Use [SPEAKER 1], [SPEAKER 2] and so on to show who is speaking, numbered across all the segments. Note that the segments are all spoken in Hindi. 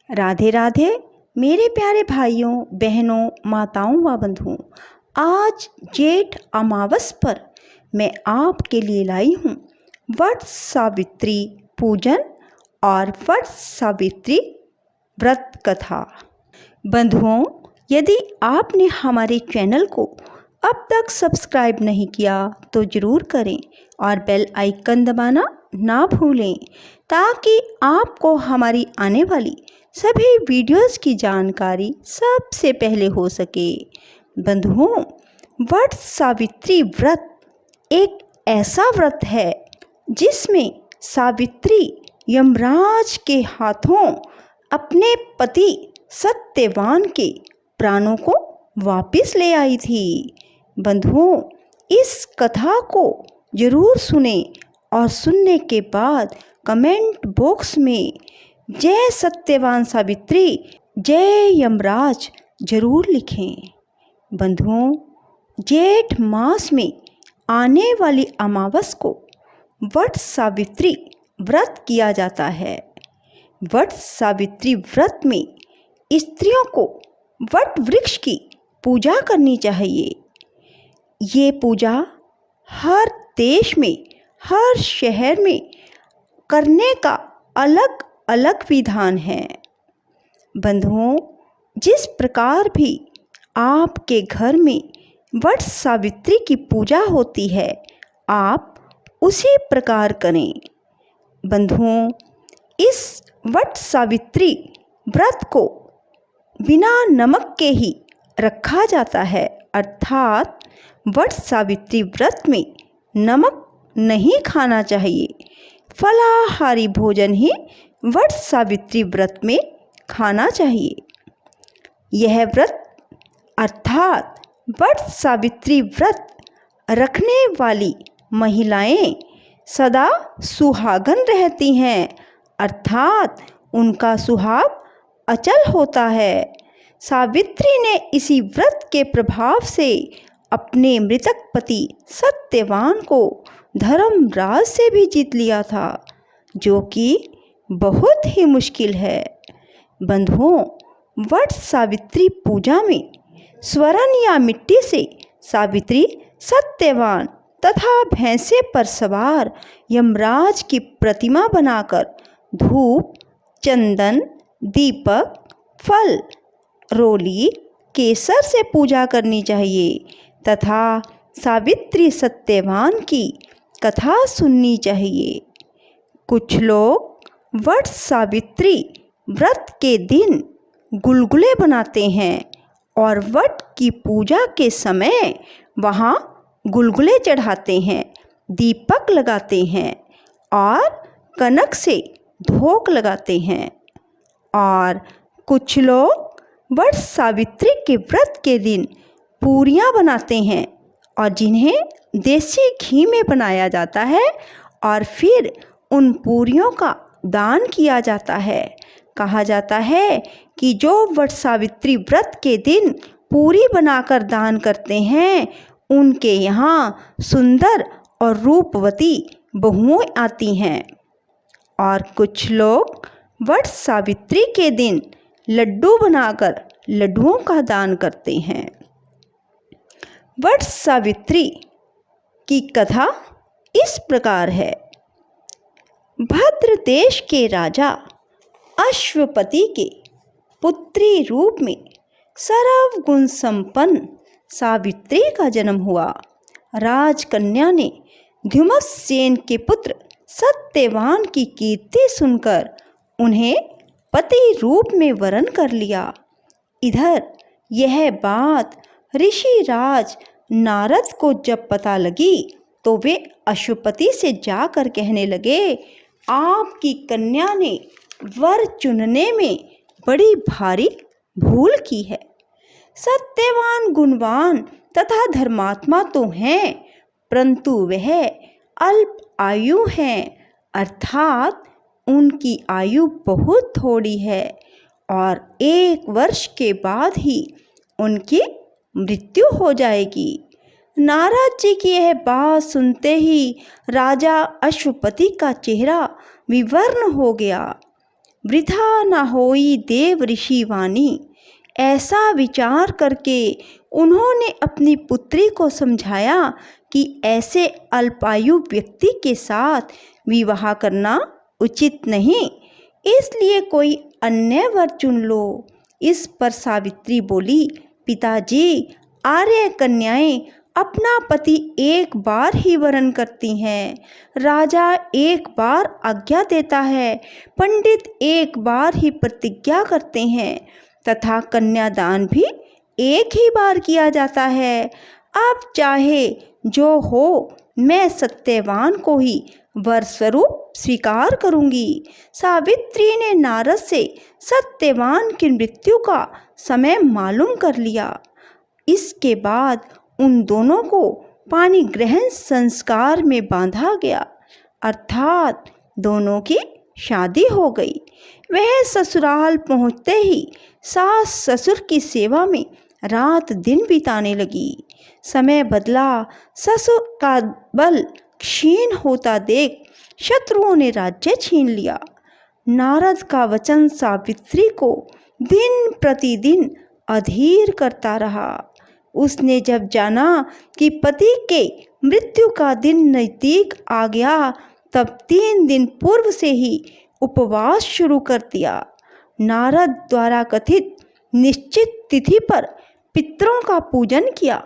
[SPEAKER 1] राधे राधे मेरे प्यारे भाइयों बहनों माताओं व बंधुओं। आज जेठ अमावस पर मैं आपके लिए लाई हूँ वट सावित्री पूजन और वट सावित्री व्रत कथा। बंधुओं, यदि आपने हमारे चैनल को अब तक सब्सक्राइब नहीं किया तो ज़रूर करें और बेल आइकन दबाना ना भूलें ताकि आपको हमारी आने वाली सभी वीडियोस की जानकारी सबसे पहले हो सके। बंधुओं, वट सावित्री व्रत एक ऐसा व्रत है जिसमें सावित्री यमराज के हाथों अपने पति सत्यवान के प्राणों को वापस ले आई थी। बंधुओं, इस कथा को जरूर सुने और सुनने के बाद कमेंट बॉक्स में जय सत्यवान सावित्री, जय यमराज जरूर लिखें। बंधुओं, जेठ मास में आने वाली अमावस को वट सावित्री व्रत किया जाता है। वट सावित्री व्रत में स्त्रियों को वट वृक्ष की पूजा करनी चाहिए। ये पूजा हर देश में, हर शहर में करने का अलग अलग विधान है। बंधुओं, जिस प्रकार भी आपके घर में वट सावित्री की पूजा होती है, आप उसी प्रकार करें। बंधुओं, इस वट सावित्री व्रत को बिना नमक के ही रखा जाता है, अर्थात वट सावित्री व्रत में नमक नहीं खाना चाहिए। फलाहारी भोजन ही वट सावित्री व्रत में खाना चाहिए। यह व्रत अर्थात वट सावित्री व्रत रखने वाली महिलाएं सदा सुहागन रहती हैं, अर्थात उनका सुहाग अचल होता है। सावित्री ने इसी व्रत के प्रभाव से अपने मृतक पति सत्यवान को धर्मराज से भी जीत लिया था, जो कि बहुत ही मुश्किल है। बंधुओं, वट सावित्री पूजा में स्वर्ण या मिट्टी से सावित्री, सत्यवान तथा भैंसे पर सवार यमराज की प्रतिमा बनाकर धूप, चंदन, दीपक, फल, रोली, केसर से पूजा करनी चाहिए तथा सावित्री सत्यवान की कथा सुननी चाहिए। कुछ लोग वट सावित्री व्रत के दिन गुलगुले बनाते हैं और वट की पूजा के समय वहाँ गुलगुले चढ़ाते हैं, दीपक लगाते हैं और कनक से धोक लगाते हैं। और कुछ लोग वट सावित्री के व्रत के दिन पूरियाँ बनाते हैं और जिन्हें देसी घी में बनाया जाता है और फिर उन पूरियों का दान किया जाता है। कहा जाता है कि जो वट सावित्री व्रत के दिन पूरी बनाकर दान करते हैं, उनके यहाँ सुंदर और रूपवती बहुएं आती हैं। और कुछ लोग वट सावित्री के दिन लड्डू बनाकर लड्डुओं का दान करते हैं। वट सावित्री की कथा इस प्रकार है। भद्र देश के राजा अश्वपति के पुत्री रूप में सर्वगुण संपन्न सावित्री का जन्म हुआ। राजकन्या ने ध्युमसेन के पुत्र सत्यवान की कीर्ति सुनकर उन्हें पति रूप में वरण कर लिया। इधर यह बात ऋषिराज नारद को जब पता लगी तो वे अश्वपति से जाकर कहने लगे, आपकी कन्या ने वर चुनने में बड़ी भारी भूल की है। सत्यवान गुणवान तथा धर्मात्मा तो हैं, परंतु वह अल्प आयु हैं, अर्थात उनकी आयु बहुत थोड़ी है और 1 वर्ष के बाद ही उनकी मृत्यु हो जाएगी। नारद जी की यह बात सुनते ही राजा अश्वपति का चेहरा विवर्ण हो गया। वृथा न होई देव ऋषि वाणी। ऐसा विचार करके उन्होंने अपनी पुत्री को समझाया कि ऐसे अल्पायु व्यक्ति के साथ विवाह करना उचित नहीं, इसलिए कोई अन्य वर चुन लो। इस पर सावित्री बोली, पिताजी, आर्य कन्याएं अपना पति एक बार ही वरण करती हैं, राजा एक बार आज्ञा देता है, पंडित एक बार ही प्रतिज्ञा करते हैं तथा कन्यादान भी एक ही बार किया जाता है। अब चाहे जो हो, मैं सत्यवान को ही वर स्वरूप स्वीकार करूंगी। सावित्री ने नारद से सत्यवान की मृत्यु का समय मालूम कर लिया। इसके बाद उन दोनों को पानी ग्रहण संस्कार में बांधा गया, अर्थात दोनों की शादी हो गई। वह ससुराल पहुंचते ही सास ससुर की सेवा में रात दिन बिताने लगी। समय बदला, ससुर का बल क्षीण होता देख शत्रुओं ने राज्य छीन लिया। नारद का वचन सावित्री को दिन प्रतिदिन अधीर करता रहा। उसने जब जाना कि पति के मृत्यु का दिन नजदीक आ गया, तब 3 दिन पूर्व से ही उपवास शुरू कर दिया। नारद द्वारा कथित निश्चित तिथि पर पितरों का पूजन किया।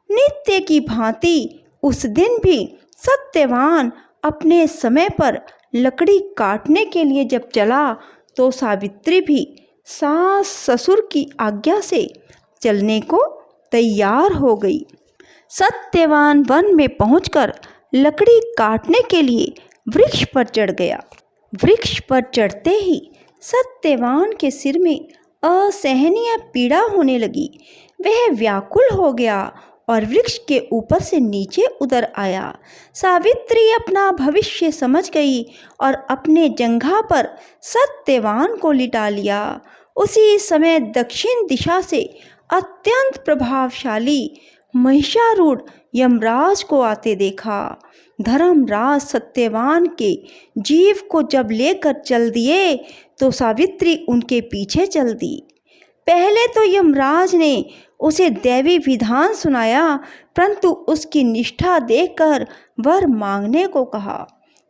[SPEAKER 1] नित्य की भांति उस दिन भी सत्यवान अपने समय पर लकड़ी काटने के लिए जब चला, तो सावित्री भी सास ससुर की आज्ञा से चलने को तैयार हो गई। सत्यवान वन में पहुंचकर लकड़ी काटने के लिए वृक्ष पर चढ़ गया। वृक्ष पर चढ़ते ही सत्यवान के सिर में असहनीय पीड़ा होने लगी। वह व्याकुल हो गया और वृक्ष के ऊपर से नीचे उतर आया। सावित्री अपना भविष्य समझ गई और अपने जंघा पर सत्यवान को लिटा लिया। उसी समय दक्षिण दिशा से अत्यंत प्रभावशाली महिषारूढ़ यमराज को आते देखा। धर्मराज सत्यवान के जीव को जब लेकर चल दिए, तो सावित्री उनके पीछे चल दी। पहले तो यमराज ने उसे दैवी विधान सुनाया, परंतु उसकी निष्ठा देखकर वर मांगने को कहा।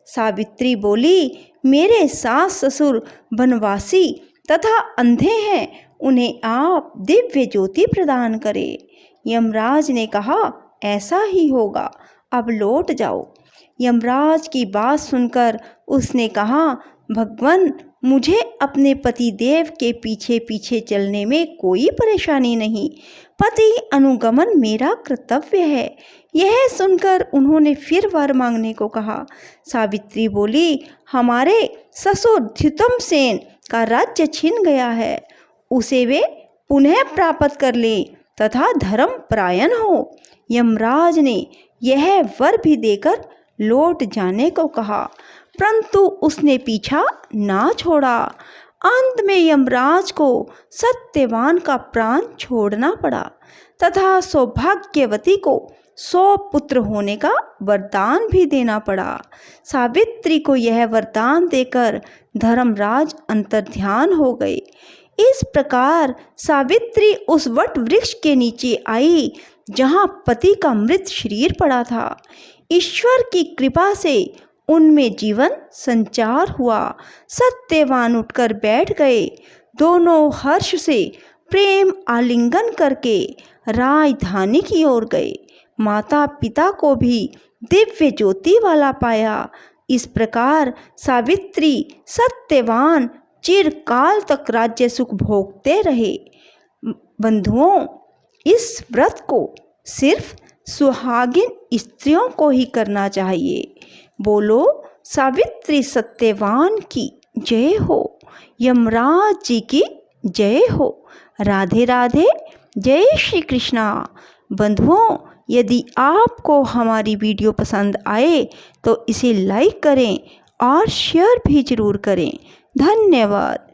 [SPEAKER 1] सावित्री बोली, मेरे सास ससुर वनवासी तथा अंधे हैं, उन्हें आप दिव्य ज्योति प्रदान करें। यमराज ने कहा, ऐसा ही होगा, अब लौट जाओ। यमराज की बात सुनकर उसने कहा, भगवान, मुझे अपने पति देव के पीछे पीछे चलने में कोई परेशानी नहीं। पति अनुगमन मेरा कर्तव्य है। यह सुनकर उन्होंने फिर वर मांगने को कहा। सावित्री बोली, हमारे ससुर ध्युतमसेन का राज्य छिन गया है, उसे वे पुनः प्राप्त कर ले तथा धर्म परायण हो। यमराज ने यह वर भी देकर लौट जाने को कहा, परंतु उसने पीछा ना छोड़ा। अंत में यमराज को सत्यवान का प्राण छोड़ना पड़ा तथा सौभाग्यवती को 100 पुत्र होने का वरदान भी देना पड़ा। सावित्री को यह वरदान देकर धर्मराज अंतर्ध्यान हो गए। इस प्रकार सावित्री उस वट वृक्ष के नीचे आई जहाँ पति का मृत शरीर पड़ा था। ईश्वर की कृपा से उनमें जीवन संचार हुआ। सत्यवान उठकर बैठ गए। दोनों हर्ष से प्रेम आलिंगन करके राजधानी की ओर गए। माता पिता को भी दिव्य ज्योति वाला पाया। इस प्रकार सावित्री सत्यवान चिरकाल तक राज्य सुख भोगते रहे। बंधुओं, इस व्रत को सिर्फ सुहागिन स्त्रियों को ही करना चाहिए। बोलो सावित्री सत्यवान की जय हो। यमराज जी की जय हो। राधे राधे। जय श्री कृष्णा। बंधुओं, यदि आपको हमारी वीडियो पसंद आए तो इसे लाइक करें और शेयर भी जरूर करें। धन्यवाद।